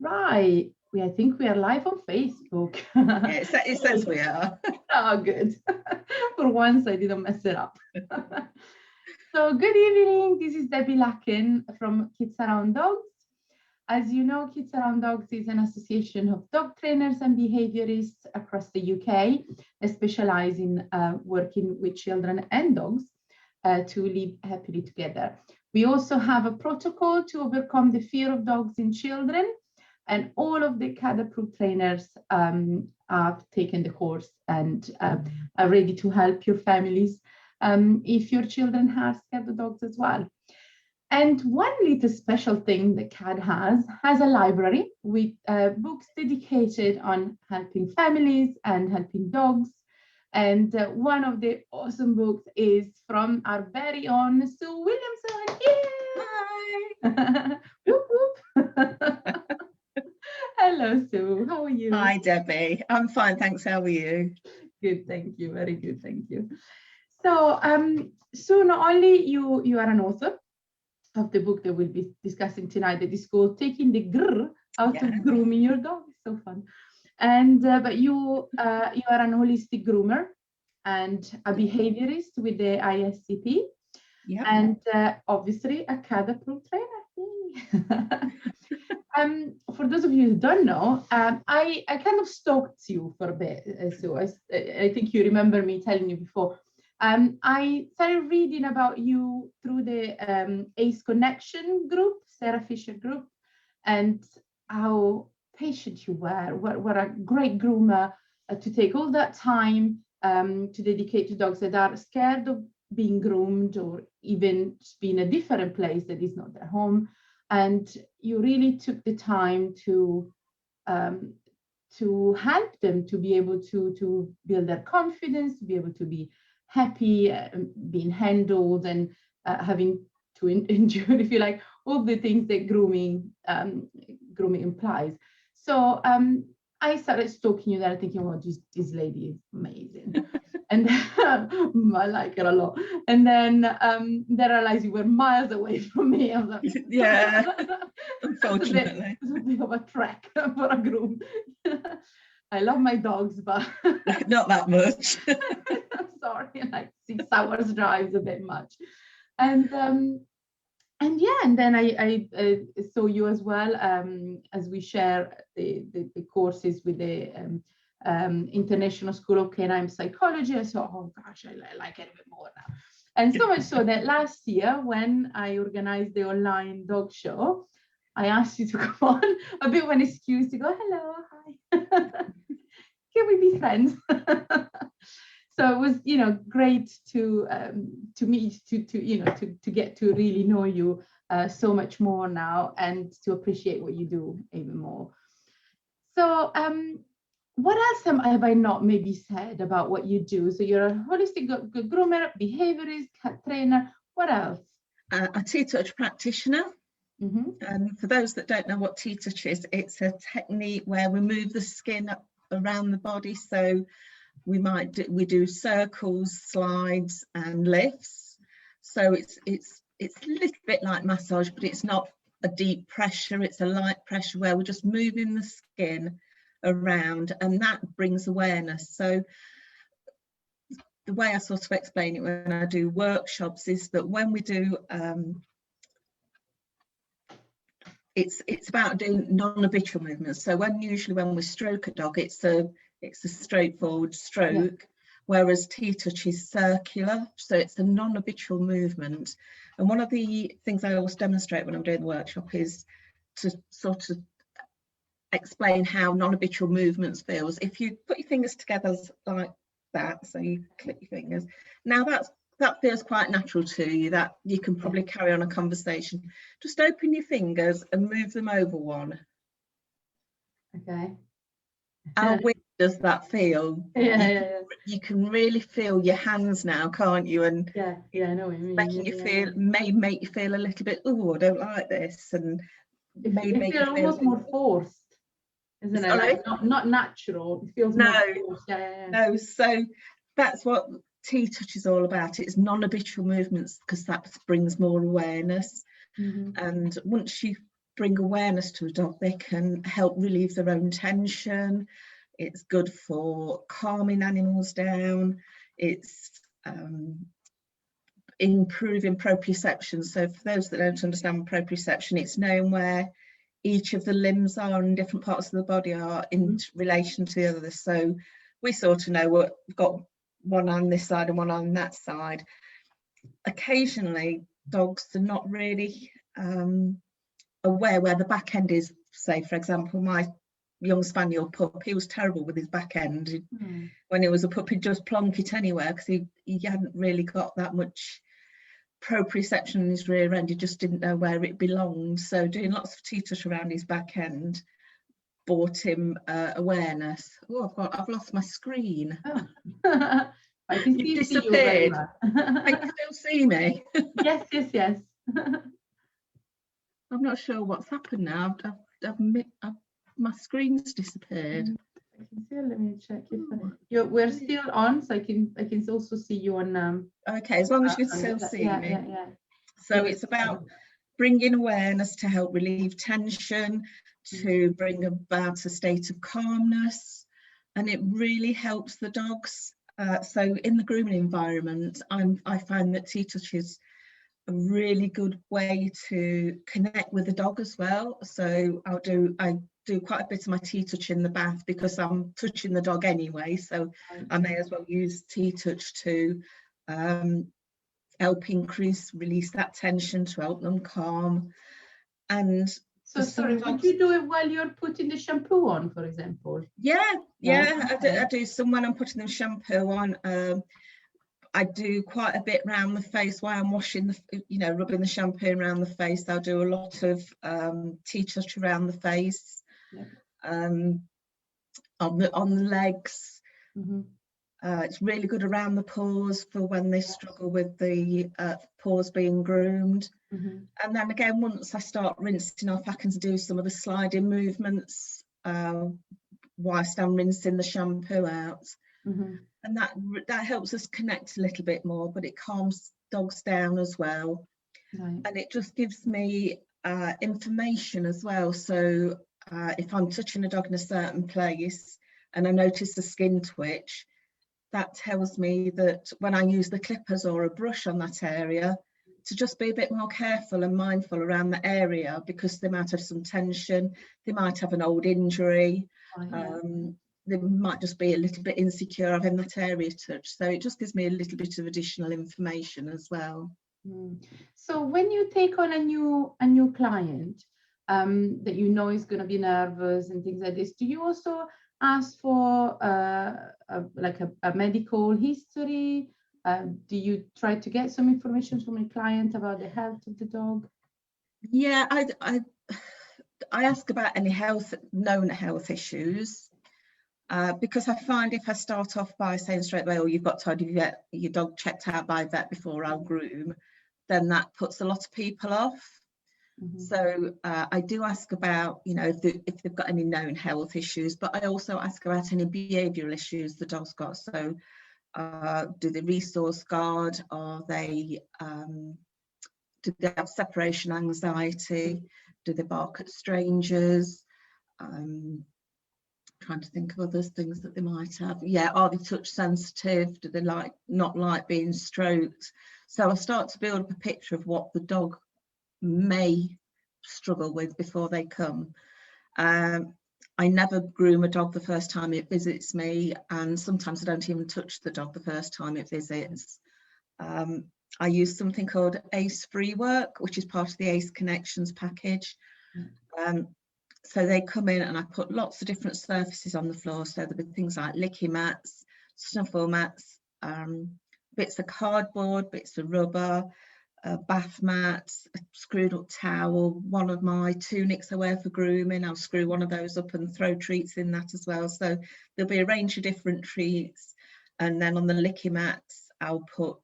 Right. I think we are live on Facebook. Yeah, it says we are. Oh, good. For once, I didn't mess it up. So, good evening. This is Debbie Lacken from Kids Around Dogs. As you know, Kids Around Dogs is an association of dog trainers and behaviorists across the UK that specialize in working with children and dogs to live happily together. We also have a protocol to overcome the fear of dogs in children. And all of the CAD-approved trainers have taken the course and are ready to help your families if your children are scared of dogs as well. And one little special thing that CAD has a library with books dedicated on helping families and helping dogs. And one of the awesome books is from our very own Sue Williamson. Yay! Hi! Whoop, whoop. Hello, Sue. How are you? Hi, Debbie. I'm fine, thanks. How are you? Good, thank you. Very good, thank you. So, Sue, not only you are an author of the book that we'll be discussing tonight, that is called "Taking the Grrr Out of Grooming Your Dog." It's so fun. And but you are an holistic groomer and a behaviorist with the ISCP, and obviously a CAD-approved trainer. For those of you who don't know, I kind of stalked you for a bit, so I think you remember me telling you before. I started reading about you through the ACE Connection group, Sarah Fisher group, and how patient you were. What a great groomer to take all that time to dedicate to dogs that are scared of being groomed or even just being in a different place that is not their home. And you really took the time to help them to be able to build their confidence, to be able to be happy, being handled, and having to endure, if you like, all the things that grooming implies. So I started stalking you there, thinking, well, this lady is amazing. And I like her a lot. And then I realized you were miles away from me. I was like, yeah, unfortunately. It's a bit of a trek for a groom. I love my dogs, but not that much. I'm sorry, like 6 hours drive is a bit much. And yeah, and then I saw you as well, as we share the courses with the International School of Canine Psychology. I thought, oh gosh, I like it a bit more now. And so much so that last year, when I organized the online dog show, I asked you to come on, a bit of an excuse to go, hello, hi, can we be friends? So it was, great to meet, to get to really know you so much more now, and to appreciate what you do even more. So what else have I not maybe said about what you do? So you're a holistic groomer, behaviorist, cat trainer. What else? A T-touch practitioner. For those that don't know what T-touch is, it's a technique where we move the skin around the body. So we do circles, slides, and lifts. So it's a little bit like massage, but it's not a deep pressure. It's a light pressure where we're just moving the skin around, and that brings awareness. So the way I sort of explain it when I do workshops is that when we do it's about doing non-habitual movements. So usually when we stroke a dog, it's a straightforward stroke, whereas T-touch is circular, so it's a non-habitual movement. And one of the things I always demonstrate when I'm doing the workshop is to sort of explain how non-habitual movements feels. If you put your fingers together like that, so you click your fingers, now that feels quite natural to you, that you can probably carry on a conversation. Just open your fingers and move them over one. Okay. How weird does that feel? You can really feel your hands now, can't you? And I know what you mean. Making you feel, may make you feel a little bit, oh, I don't like this, and it feels almost more forced, isn't it? Like not natural. It feels more forced. No, so that's what T-touch is all about. It's non-habitual movements, because that brings more awareness. And once you bring awareness to a dog. They can help relieve their own tension. It's good for calming animals down. It's improving proprioception. So for those that don't understand proprioception, it's knowing where each of the limbs are and different parts of the body are in relation to the others. So we sort of know we've got one on this side and one on that side. Occasionally, dogs are not really aware where the back end is. Say, for example, my young spaniel pup, he was terrible with his back end. When he was a pup, he'd just plonk it anywhere because he hadn't really got that much proprioception in his rear end. He just didn't know where it belonged. So doing lots of T-touch around his back end brought him awareness. Oh, I've lost my screen. Oh. I can You've still see you very disappeared. well. Can you still see me? Yes. I'm not sure what's happened now. My screen's disappeared. I can see. Let me check if we're still on, so I can also see you on. Okay, as long as you can still see me. Yeah. So it's about bringing awareness to help relieve tension, to bring about a state of calmness, and it really helps the dogs. So in the grooming environment, I find that T-touch is a really good way to connect with the dog as well. So I do quite a bit of my T-touch in the bath because I'm touching the dog anyway, so I may as well use T-touch to help release that tension, to help them calm. And so sorry, would you do it while you're putting the shampoo on, for example? Yeah, I do some when I'm putting the shampoo on. I do quite a bit around the face while I'm washing rubbing the shampoo around the face. I'll do a lot of T-touch around the face, on the legs. It's really good around the paws for when they struggle with the paws being groomed. And then again, once I start rinsing off, I can do some of the sliding movements whilst I'm rinsing the shampoo out. And that helps us connect a little bit more, but it calms dogs down as well. And it just gives me information as well. So if I'm touching a dog in a certain place and I notice the skin twitch, that tells me that when I use the clippers or a brush on that area, to just be a bit more careful and mindful around the area, because they might have some tension, they might have an old injury, they might just be a little bit insecure having that area touched. So it just gives me a little bit of additional information as well. So when you take on a new client that you know is going to be nervous and things like this, do you also ask for like a medical history? Do you try to get some information from a client about the health of the dog? Yeah, I ask about any known health issues, because I find if I start off by saying straight away, oh, you've got to have your dog checked out by a vet before I'll groom, then that puts a lot of people off. So I do ask about, if they've got any known health issues, but I also ask about any behavioural issues the dog's got. So do they resource guard? Do they have separation anxiety? Do they bark at strangers? Trying to think of other things that they might have. Yeah, are they touch sensitive? Do they not like being stroked? So I start to build up a picture of what the dog may struggle with before they come. I never groom a dog the first time it visits me, and sometimes I don't even touch the dog the first time it visits. I use something called ACE Free Work, which is part of the ACE Connections package. So they come in and I put lots of different surfaces on the floor. So there'll be things like licky mats, snuffle mats, bits of cardboard, bits of rubber, bath mats, a screwed up towel. One of my tunics I wear for grooming, I'll screw one of those up and throw treats in that as well. So there'll be a range of different treats. And then on the licky mats, I'll put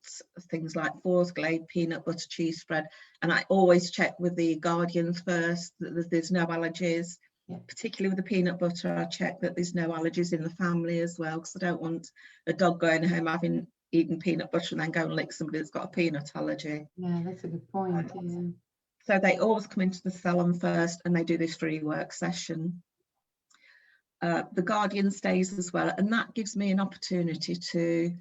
things like Four's Glade peanut butter cheese spread, and I always check with the guardians first that there's no allergies. Particularly with the peanut butter, I check that there's no allergies in the family as well, because I don't want a dog going home having eaten peanut butter and then go and lick somebody that's got a peanut allergy. Yeah, that's a good point. So they always come into the salon first and they do this free work session. The guardian stays as well, and that gives me an opportunity to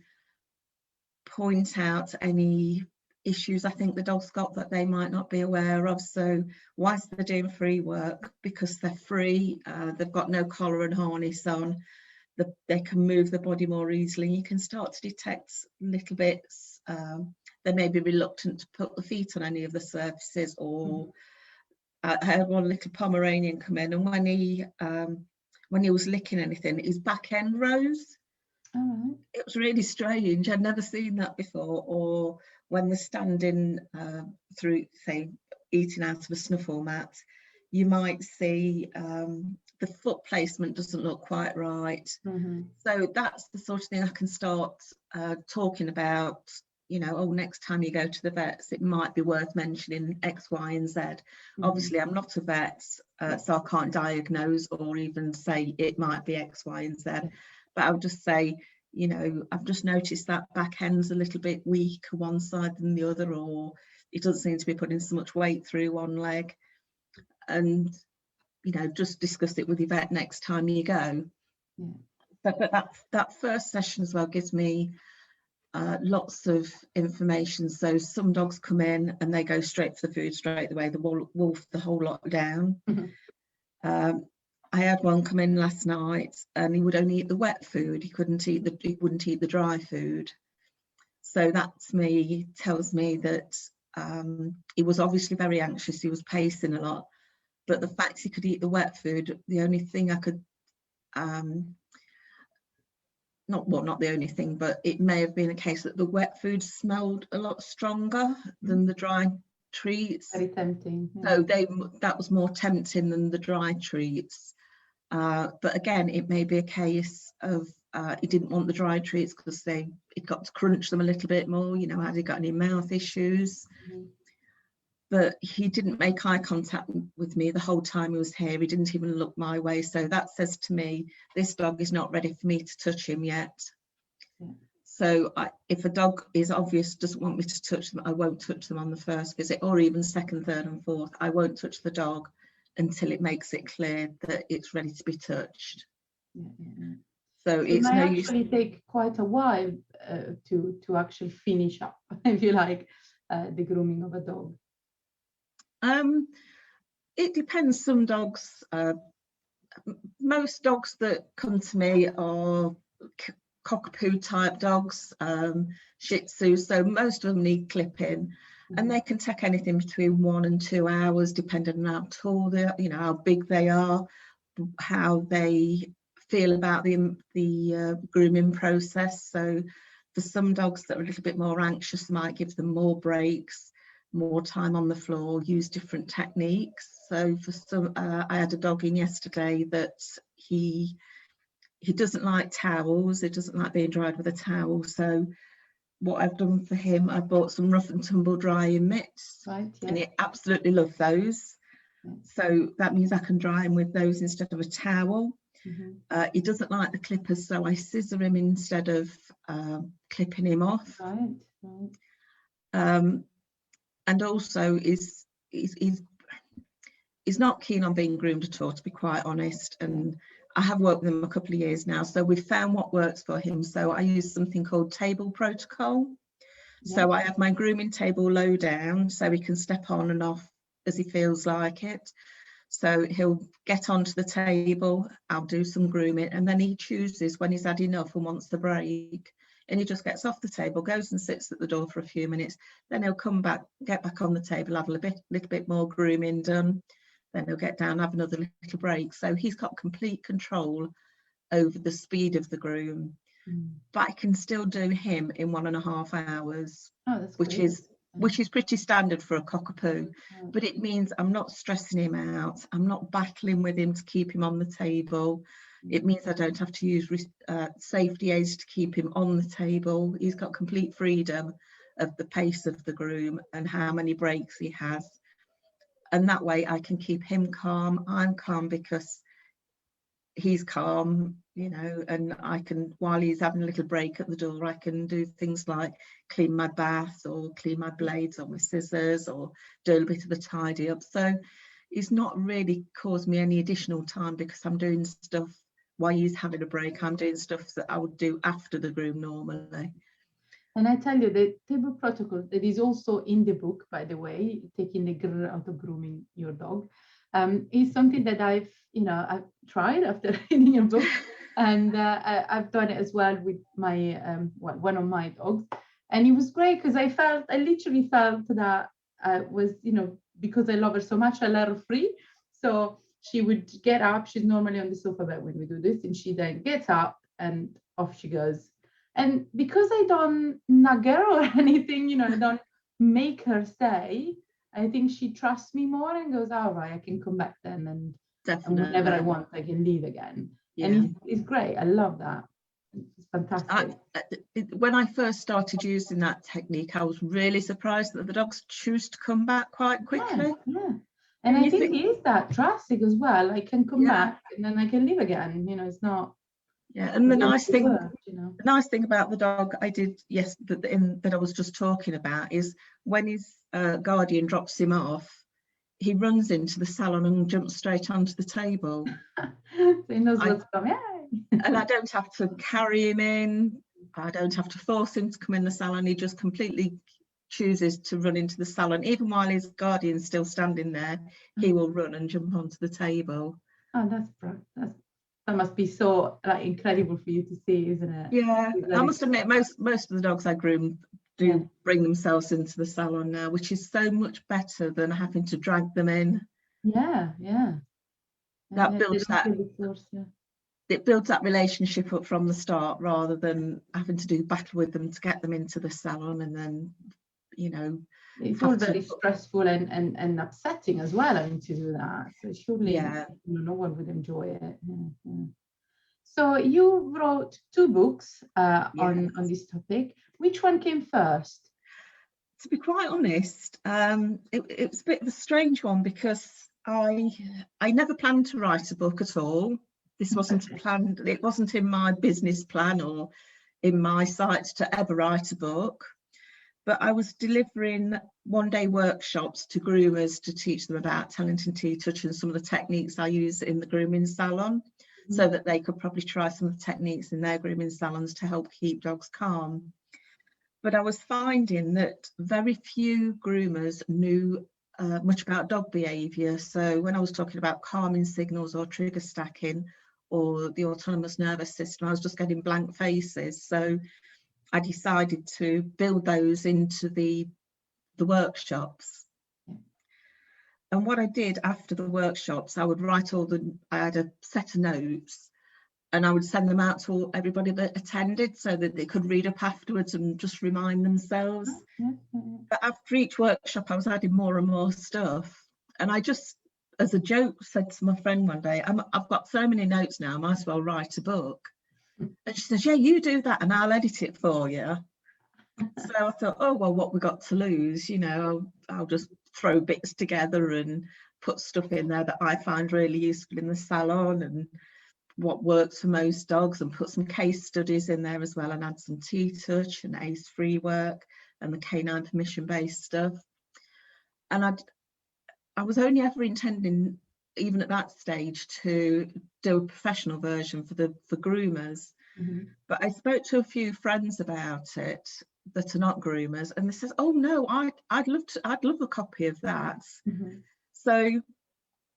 point out any issues I think the dog's got that they might not be aware of. So whilst they're doing free work, because they're free, they've got no collar and harness on, they can move the body more easily. You can start to detect little bits. They may be reluctant to put the feet on any of the surfaces, or I had one little Pomeranian come in, and when he was licking anything, his back end rose. All It was really strange. I'd never seen that before. Or when they're standing through, say, eating out of a snuffle mat, you might see the foot placement doesn't look quite right. So that's the sort of thing I can start talking about. You know, oh, next time you go to the vets, it might be worth mentioning X, Y, and Z. Obviously, I'm not a vet, so I can't diagnose or even say it might be X, Y, and Z. But I would just say, you know, I've just noticed that back end's a little bit weaker one side than the other, or it doesn't seem to be putting so much weight through one leg. And, you know, just discuss it with your vet next time you go. But that first session as well gives me lots of information. So some dogs come in and they go straight for the food straight away, the wolf the whole lot down. I had one come in last night and he would only eat the wet food. He wouldn't eat the dry food. So that to me tells me that he was obviously very anxious. He was pacing a lot, but the fact he could eat the wet food, the only thing I could not the only thing, but it may have been a case that the wet food smelled a lot stronger than the dry treats. Very tempting. So that was more tempting than the dry treats. But again, it may be a case of he didn't want the dry treats because it got to crunch them a little bit more. You know, had he got any mouth issues? But he didn't make eye contact with me the whole time he was here. He didn't even look my way. So that says to me, this dog is not ready for me to touch him yet. So if a dog is obvious, doesn't want me to touch them, I won't touch them on the first visit, or even second, third and fourth. I won't touch the dog until it makes it clear that it's ready to be touched. So it it's might no actually use. take quite a while to actually finish up, if you like, the grooming of a dog. It depends. Some dogs, most dogs that come to me are cockapoo type dogs, Shih Tzu, so most of them need clipping, and they can take anything between 1 and 2 hours depending on how tall they are, you know, how big they are, how they feel about the grooming process. So for some dogs that are a little bit more anxious, might give them more breaks, more time on the floor, use different techniques. So for some, I had a dog in yesterday that he doesn't like towels. He doesn't like being dried with a towel. So what I've done for him, I bought some rough and tumble drying mitts, and he absolutely loved those. So that means I can dry him with those instead of a towel. He doesn't like the clippers, so I scissor him instead of clipping him off. And also he's not keen on being groomed at all, to be quite honest. And I have worked with him a couple of years now, so we've found what works for him. So I use something called table protocol. So I have my grooming table low down so he can step on and off as he feels like it. So he'll get onto the table, I'll do some grooming, and then he chooses when he's had enough and wants the break, and he just gets off the table, goes and sits at the door for a few minutes, then he'll come back, get back on the table, have a little bit more grooming done, then he'll get down, have another little break. So he's got complete control over the speed of the groom, but I can still do him in 1.5 hours, which is pretty standard for a cockapoo. But it means I'm not stressing him out, I'm not battling with him to keep him on the table. It means I don't have to use safety aids to keep him on the table. He's got complete freedom of the pace of the groom and how many breaks he has, and that way I can keep him calm, I'm calm, because he's calm, you know, and I can, while he's having a little break at the door, I can do things like clean my bath or clean my blades on my scissors or do a bit of a tidy up. So it's not really caused me any additional time because I'm doing stuff while he's having a break. I'm doing stuff that I would do after the groom normally. And I tell you, the table protocol that is also in the book, by the way, taking the grrr out of grooming your dog, is something that I've tried after reading your book, and I've done it as well with my one of my dogs, and it was great because I literally felt that I was, because I love her so much, I let her free. So she would get up. She's normally on the sofa bed when we do this, and she then gets up and off she goes. And because I don't nag her or anything, I don't make her stay, I think she trusts me more and goes, all right, I can come back then. And whenever I want, I can leave again. Yeah. And it's great. I love that. It's fantastic. When I first started using that technique, I was really surprised that the dogs choose to come back quite quickly. Yeah. And I think it is that trust. It goes, well, I can come back and then I can leave again. It's not. Yeah, and the nice thing about the dog I did that I was just talking about is when his guardian drops him off, he runs into the salon and jumps straight onto the table. So he knows what's coming. And I don't have to carry him in. I don't have to force him to come in the salon. He just completely chooses to run into the salon. Even while his guardian's still standing there, he will run and jump onto the table. Oh, that must be so incredible for you to see, isn't it? Yeah, I must admit, most of the dogs I groom do bring themselves into the salon now, which is so much better than having to drag them in. Yeah. That builds that. It builds that relationship up from the start rather than having to do battle with them to get them into the salon, and then it's all very stressful and upsetting as well having to do that. So surely no one would enjoy it. Yeah. So you wrote 2 books on this topic. Which one came first? To be quite honest, it was a bit of a strange one because I never planned to write a book at all. This wasn't planned. It wasn't in my business plan or in my sights to ever write a book. But I was delivering one-day workshops to groomers to teach them about talent and T-touch and some of the techniques I use in the grooming salon, so that they could probably try some of the techniques in their grooming salons to help keep dogs calm. But I was finding that very few groomers knew much about dog behaviour. So when I was talking about calming signals or trigger stacking or the autonomous nervous system, I was just getting blank faces. So I decided to build those into the workshops. And what I did after the workshops, I would write I had a set of notes and I would send them out to everybody that attended so that they could read up afterwards and just remind themselves. But after each workshop, I was adding more and more stuff. And I just, as a joke, said to my friend one day, I've got so many notes now, I might as well write a book. And she says, yeah, you do that and I'll edit it for you. So I thought, oh, well, what we got to lose, I'll just throw bits together and put stuff in there that I find really useful in the salon and what works for most dogs, and put some case studies in there as well, and add some T-touch and ACE-free work and the canine permission-based stuff. And I was only ever intending, even at that stage, to do a professional version for groomers. But I spoke to a few friends about it that are not groomers, and they said, oh no, I'd love a copy of that. So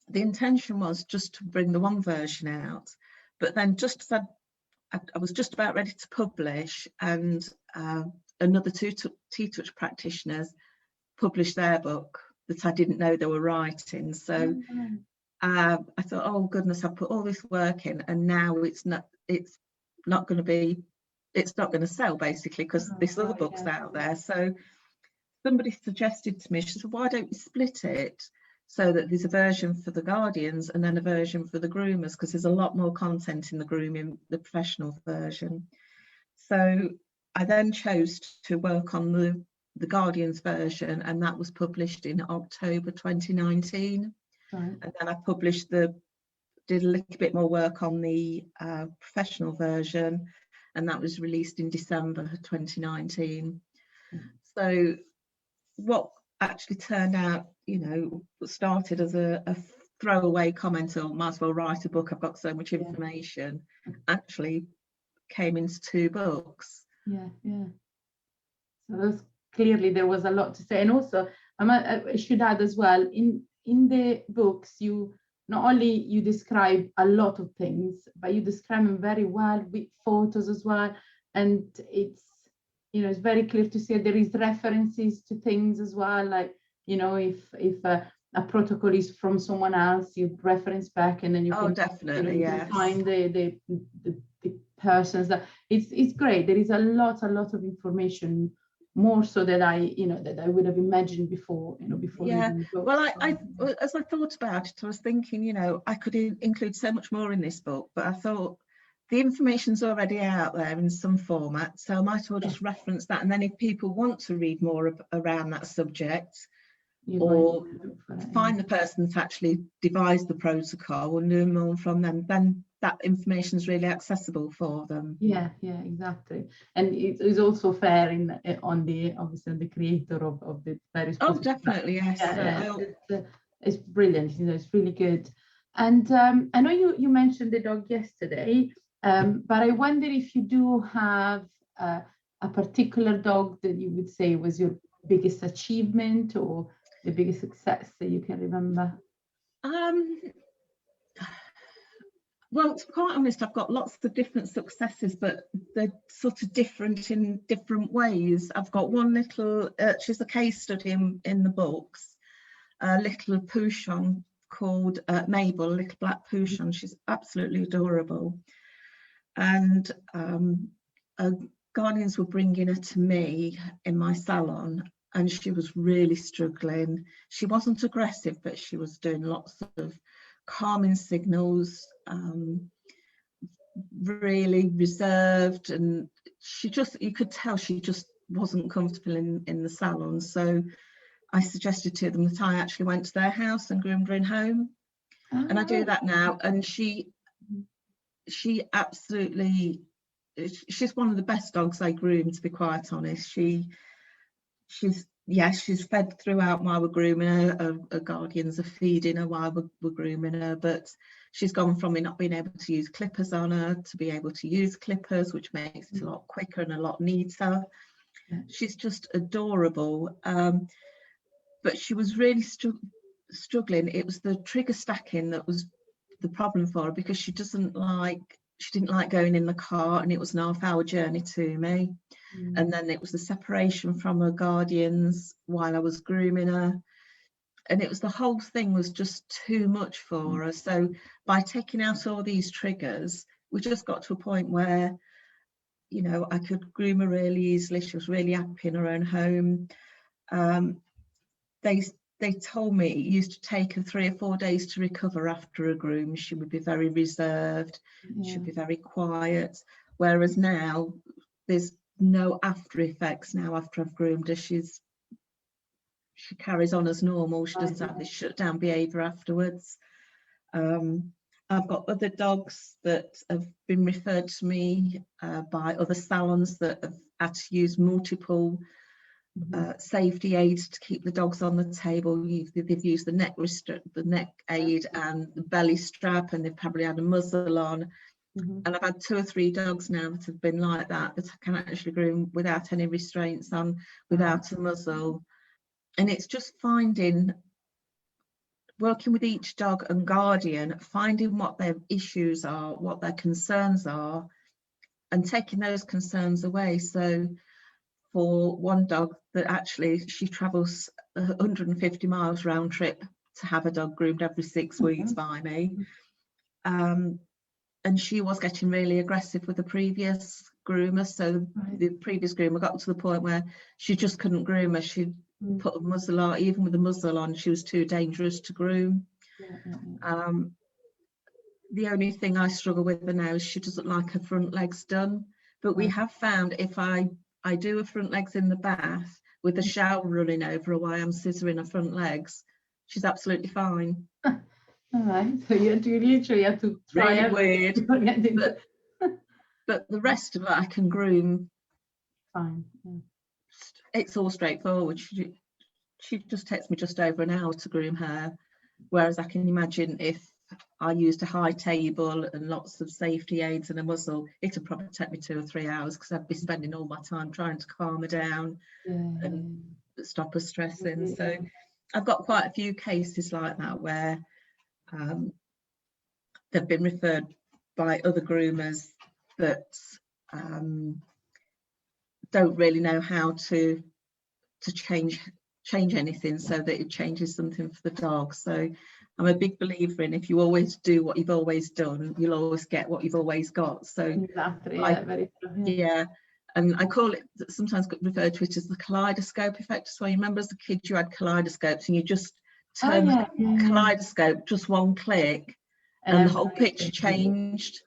the intention was just to bring the one version out, but then just as I was just about ready to publish, and another 2 T-touch practitioners published their book that I didn't know they were writing. So I thought, oh goodness, I put all this work in and now it's not going to sell, basically, because this other book's out there. So somebody suggested to me, she said, why don't you split it so that there's a version for the guardians and then a version for the groomers, because there's a lot more content in the grooming, the professional version. So I then chose to work on the guardians version, and that was published in October 2019. And then I published the did a little bit more work on the professional version, and that was released in December 2019. So what actually turned out, you know, started as a throwaway comment, or might as well write a book, I've got so much information, actually came into 2 books. Yeah. So that's clearly there was a lot to say. And also I should add as well, in the books, you not only you describe a lot of things, but you describe them very well with photos as well. And it's, you know, it's very clear to see there is references to things as well. Like, you know, if a protocol is from someone else, you reference back, and then you can definitely, you can find the persons. That it's great. There is a lot of information, more so that I would have imagined before, before reading the book. Well, I as I thought about it, I was thinking, you know, I could include so much more in this book, but I thought the information's already out there in some format, so I might as well just reference that, and then if people want to read more around that subject, or find the person that actually devised the protocol and learn more from them, then that information is really accessible for them. Yeah, exactly. And it is also fair on the creator of the various protocols. Definitely, yes. It's brilliant. You know, it's really good. And I know you mentioned the dog yesterday, but I wonder if you do have a particular dog that you would say was your biggest achievement or the biggest success that you can remember. Well, to be quite honest, I've got lots of different successes, but they're sort of different in different ways. I've got one little, she's a case study in the books, a little Pouchon called Mabel, a little black Pouchon. She's absolutely adorable. And guardians were bringing her to me in my salon, and she was really struggling. She wasn't aggressive, but she was doing lots of calming signals, really reserved, and you could tell she just wasn't comfortable in the salon. So I suggested to them that I actually went to their house and groomed her in home. And I do that now, and she absolutely, she's one of the best dogs I groom, to be quite honest. She's fed throughout while we're grooming her. Her guardians are feeding her while we're grooming her, but she's gone from not being able to use clippers on her to be able to use clippers, which makes it a lot quicker and a lot neater. She's just adorable. But she was really struggling. It was the trigger stacking that was the problem for her, because she didn't like going in the car, and it was an half-hour journey to me. And then it was the separation from her guardians while I was grooming her, and it was the whole thing was just too much for her. So by taking out all these triggers, we just got to a point where, you know, I could groom her really easily. She was really happy in her own home. They told me it used to take her 3 or 4 days to recover after a groom. She would be very reserved, she'd be very quiet, whereas now there's no after effects. Now after I've groomed her, she carries on as normal. She doesn't have this shut down behavior afterwards. I've got other dogs that have been referred to me by other salons that have had to use multiple safety aids to keep the dogs on the table. They've used the neck aid and the belly strap, and they've probably had a muzzle on. And I've had 2 or 3 dogs now that have been like that I can actually groom without any restraints on, without a muzzle. And it's just working with each dog and guardian, finding what their issues are, what their concerns are, and taking those concerns away. So for one dog, that actually she travels 150 miles round trip to have a dog groomed every 6 weeks by me. And she was getting really aggressive with the previous groomer. So the previous groomer got to the point where she just couldn't groom her. She'd put a muzzle on, even with a muzzle on, she was too dangerous to groom. The only thing I struggle with her now is she doesn't like her front legs done. But we have found if I do her front legs in the bath with the shower running over her while I'm scissoring her front legs, she's absolutely fine. All right. So you literally have to try Really everything weird. before getting to- But the rest of it I can groom. Fine. Yeah. It's all straightforward. She just takes me just over an hour to groom her, whereas I can imagine if I used a high table and lots of safety aids and a muzzle, it'd probably take me 2 or 3 hours, because I'd be spending all my time trying to calm her down and stop her stressing. So I've got quite a few cases like that where they've been referred by other groomers that don't really know how to change anything so that it changes something for the dog. So I'm a big believer in, if you always do what you've always done, you'll always get what you've always got. So Exactly. Yeah, very true. yeah, and I call it, sometimes referred to it as the kaleidoscope effect. So you remember as a kid you had kaleidoscopes and you just turn the kaleidoscope just one click and the whole picture changed.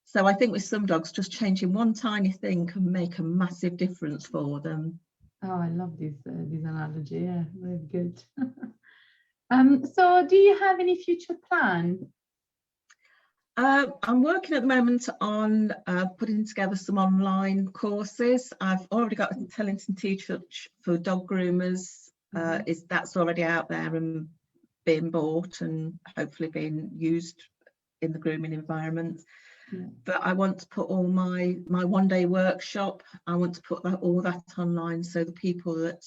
So I think with some dogs, just changing one tiny thing can make a massive difference for them. Oh, I love this analogy. Yeah, very good. So do you have any future plan? I'm working at the moment on putting together some online courses. I've already got a Tellington teacher for dog groomers. That's already out there and being bought and hopefully being used in the grooming environment. Yeah. But I want to put all my one-day workshop, I want to put all that online, so the people that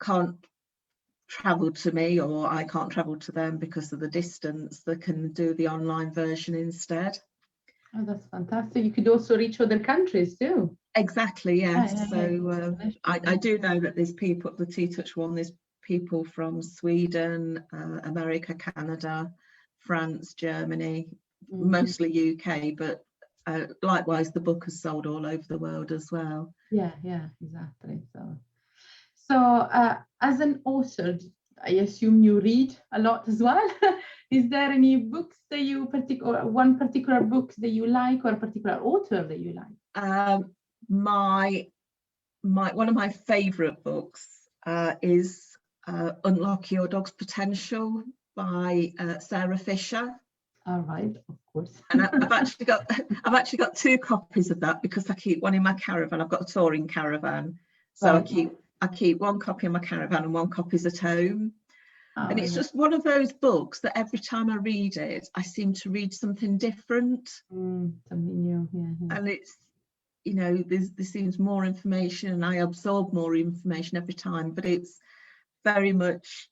can't travel to me, or I can't travel to them because of the distance, they can do the online version instead. Oh, that's fantastic. You could also reach other countries too. Exactly, yes. So I do know that there's people, the T-Touch one, there's people from Sweden, America, Canada, France, Germany, mostly UK, but likewise the book has sold all over the world as well. Yeah, exactly. So as an author, I assume you read a lot as well. Is there any books that you one particular book that you like, or a particular author that you like? One of my favorite books is Unlock Your Dog's Potential by Sarah Fisher. All right, of course. And I've actually got 2 copies of that, because I keep one in my caravan. I've got a touring caravan, so right. I keep one copy in my caravan and one copy's at home. Oh, and it's just one of those books that every time I read it, I seem to read something different, something new. Yeah. And it's, you know, there seems more information, and I absorb more information every time. But it's very much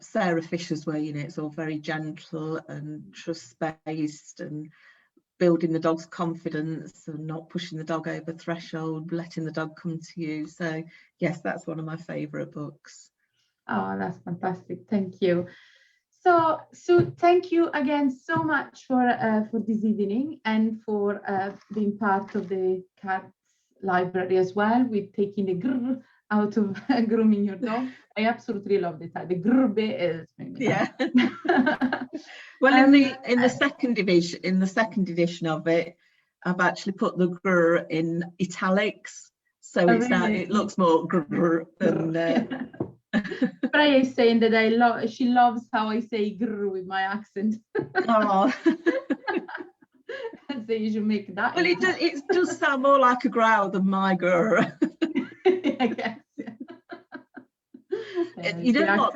Sarah Fisher's way, you know. It's all very gentle and trust-based, and building the dog's confidence and not pushing the dog over threshold, letting the dog come to you. So yes, that's one of my favorite books. Oh, that's fantastic. Thank you. So Sue, thank you again so much for this evening, and for being part of the Cats Library as well, with taking the grrr out of grooming your dog. I absolutely love the title. The grrr bit is maybe. Yeah. Well, in the second edition of it, I've actually put the grrr in italics, so it looks more grrr than. Freya is saying that she loves how I say grrr with my accent. Oh. So you should make that. Well, it does sound more like a growl than my grrr. I guess. Yeah. You know what?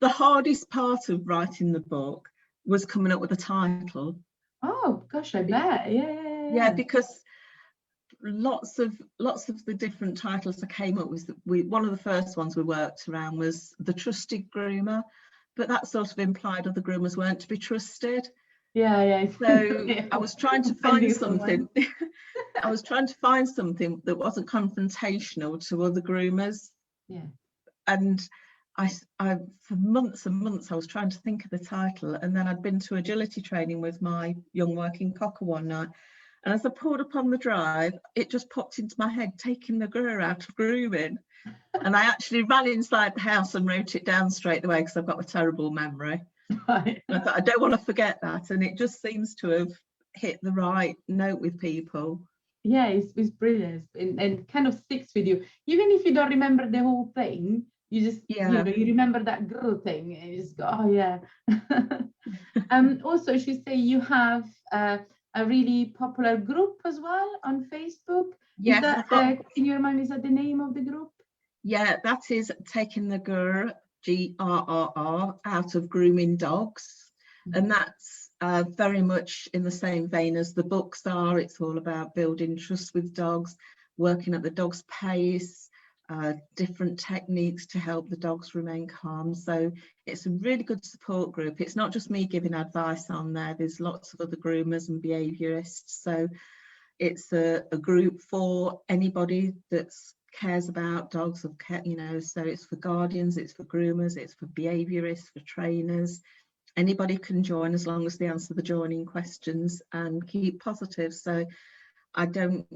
The hardest part of writing the book was coming up with a title. Oh gosh, I bet. Yeah, because lots of the different titles I came up with, one of the first ones we worked around was The Trusted Groomer, but that sort of implied other groomers weren't to be trusted. Yeah. So I was trying to find something. I was trying to find something that wasn't confrontational to other groomers. Yeah. And I for months and months I was trying to think of the title, and then I'd been to agility training with my young working cocker one night, and as I pulled up on the drive, it just popped into my head, taking the grrr out of grooming. And I actually ran inside the house and wrote it down straight away, because I've got a terrible memory. Right. And I thought, I don't want to forget that, and it just seems to have hit the right note with people. Yeah, it's brilliant, and kind of sticks with you. Even if you don't remember the whole thing, You just, you know, you remember that Grrr thing and you just go, oh yeah. Also, she say you have a really popular group as well on Facebook. Yes. Is that, can you remind me, is that the name of the group? Yeah, that is Taking the Grrr, Grrr, out of grooming dogs. And that's very much in the same vein as the books are. It's all about building trust with dogs, working at the dog's pace, different techniques to help the dogs remain calm. So it's a really good support group. It's not just me giving advice on there. There's lots of other groomers and behaviourists. So it's a group for anybody that cares about dogs, of care, you know, so it's for guardians, it's for groomers, it's for behaviourists, for trainers. Anybody can join as long as they answer the joining questions and keep positive. So I don't,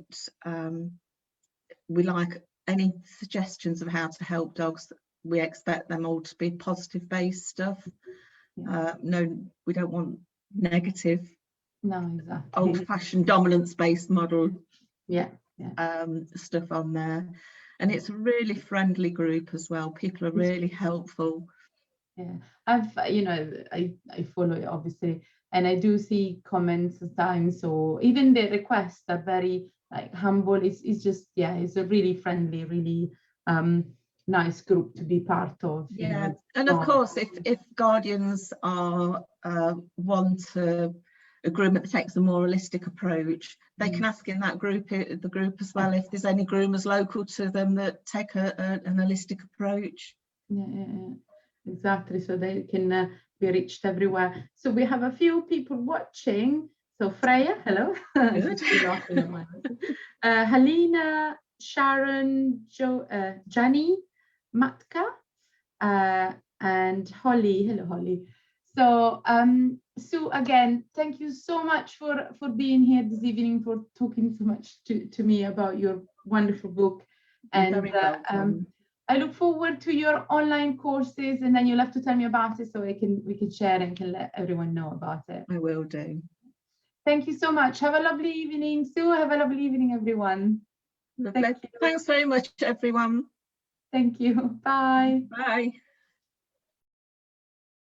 we like any suggestions of how to help dogs. We expect them all to be positive based stuff. No, we don't want negative, exactly, old-fashioned dominance based model stuff on there. And it's a really friendly group as well. People are really helpful. Yeah, I've, you know, I follow it obviously, and I do see comments sometimes, or even the requests are very like humble. It's just, yeah, it's a really friendly, really nice group to be part of. You know. And of course, if guardians are want a groomer that takes a more holistic approach, they can ask in that group, the group as well, if there's any groomers local to them that take an holistic approach. Yeah. Exactly, so they can be reached everywhere. So we have a few people watching. So Freya, hello. Good. Helena, Sharon, Jenny, Matka, and Holly. Hello, Holly. So Sue, again, thank you so much for being here this evening, for talking so much to me about your wonderful book. And I look forward to your online courses, and then you'll have to tell me about it so we can share and can let everyone know about it. I will do. Thank you so much. Have a lovely evening, Sue. Have a lovely evening, everyone. Thanks very much, everyone. Thank you. Bye. Bye.